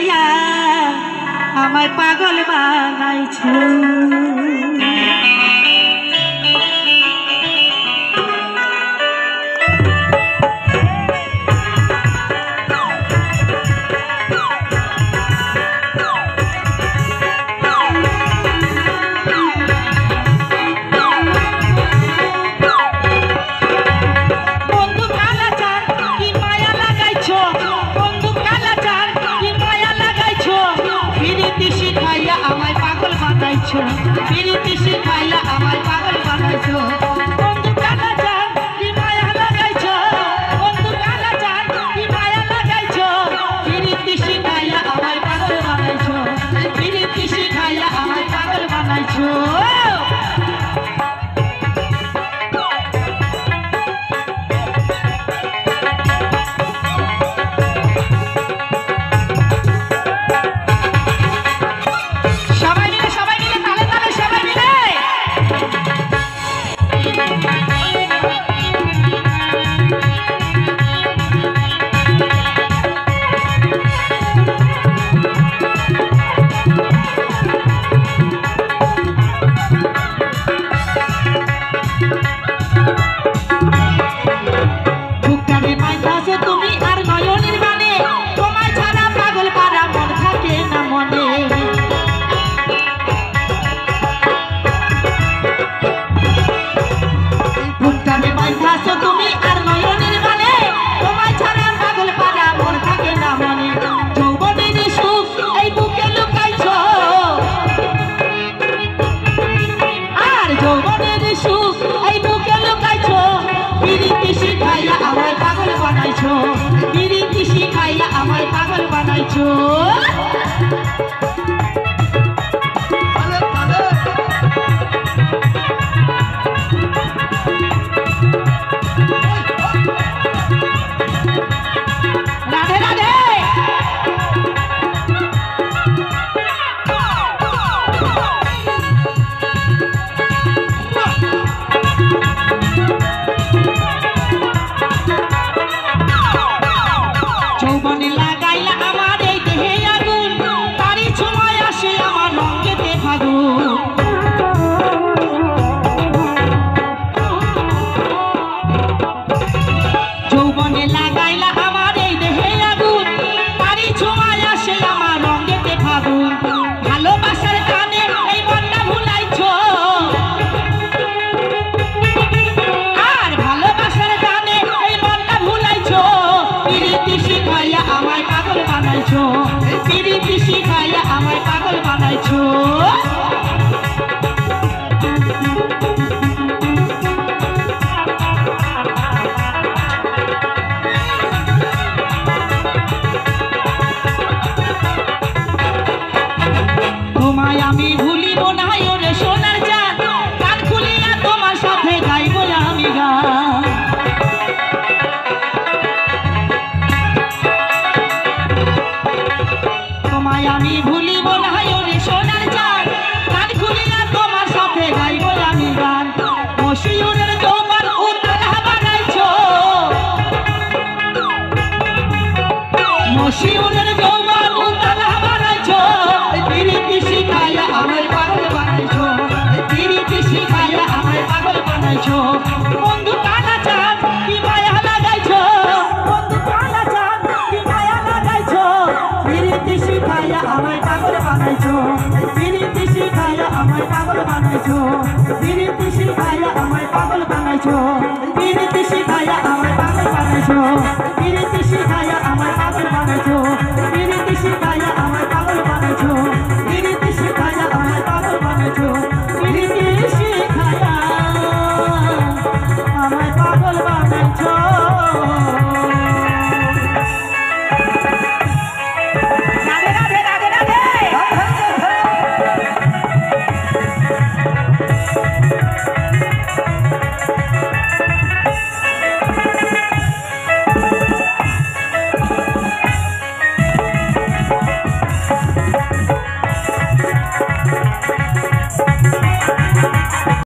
শিখাইয়া আমায় পাগল বানাইছো। প্রীতি শিখাইয়া আমায় পাগল বানাইছো। বন্ধু কালাচান কি মায়া লাগাইছো, বন্ধু কালাচান কি মায়া লাগাইছো। প্রীতি শিখাইয়া আমায় পাগল বানাইছো, প্রীতি শিখাইয়া আমায় পাগল বানাইছো। প্রীতি শিখাইয়া আমায় পাগল বানাইছো। রাধে রাধে। যৌবনে লাগাইলা আমার এই দেহে আগুন, তারই সময় আসে আমার রঙেতে ফাগুন। যৌবনে লাগাইলা আমার এই দেহে আগুন, তারই সময় আসে আমার রঙেতে ফাগুন। ভালোবাসার টানে এই মনটা ভুলাইছো, আর ভালোবাসার টানে এই মনটা ভুলাইছো। প্রীতি শিখাইয়া আমায় পাগল বানাইছো, প্রীতি শিখাইয়া আমায় পাগল বানাইছো। তোমায় আমি ভুলিব না ওরে সোনার চাঁদ, কান খুলিয়া তোমার সাথে গাইব আমি গান। তোমায় আমি ভুলিব না ওরে সোনার চাঁদ, কান খুলিয়া তোমার সাথে গাইব আমি গান। মশিউরের যৌবন উতালা বানাইছো, মশিউরের যৌবন উতালা বানাইছো। প্রীতি শিখাইয়া আমায় পাগল বানাইছো, প্রীতি শিখাইয়া আমায় পাগল বানাইছো। বন্ধু কালাচান কি মায়া লাগাইছো, বন্ধু কালাচান কি মায়া লাগাইছো। প্রীতি শিখাইয়া আমায় পাগল বানাইছো, প্রীতি শিখাইয়া আমায় পাগল বানাইছো, প্রীতি শিখাইয়া আমায় পাগল বানাইছো।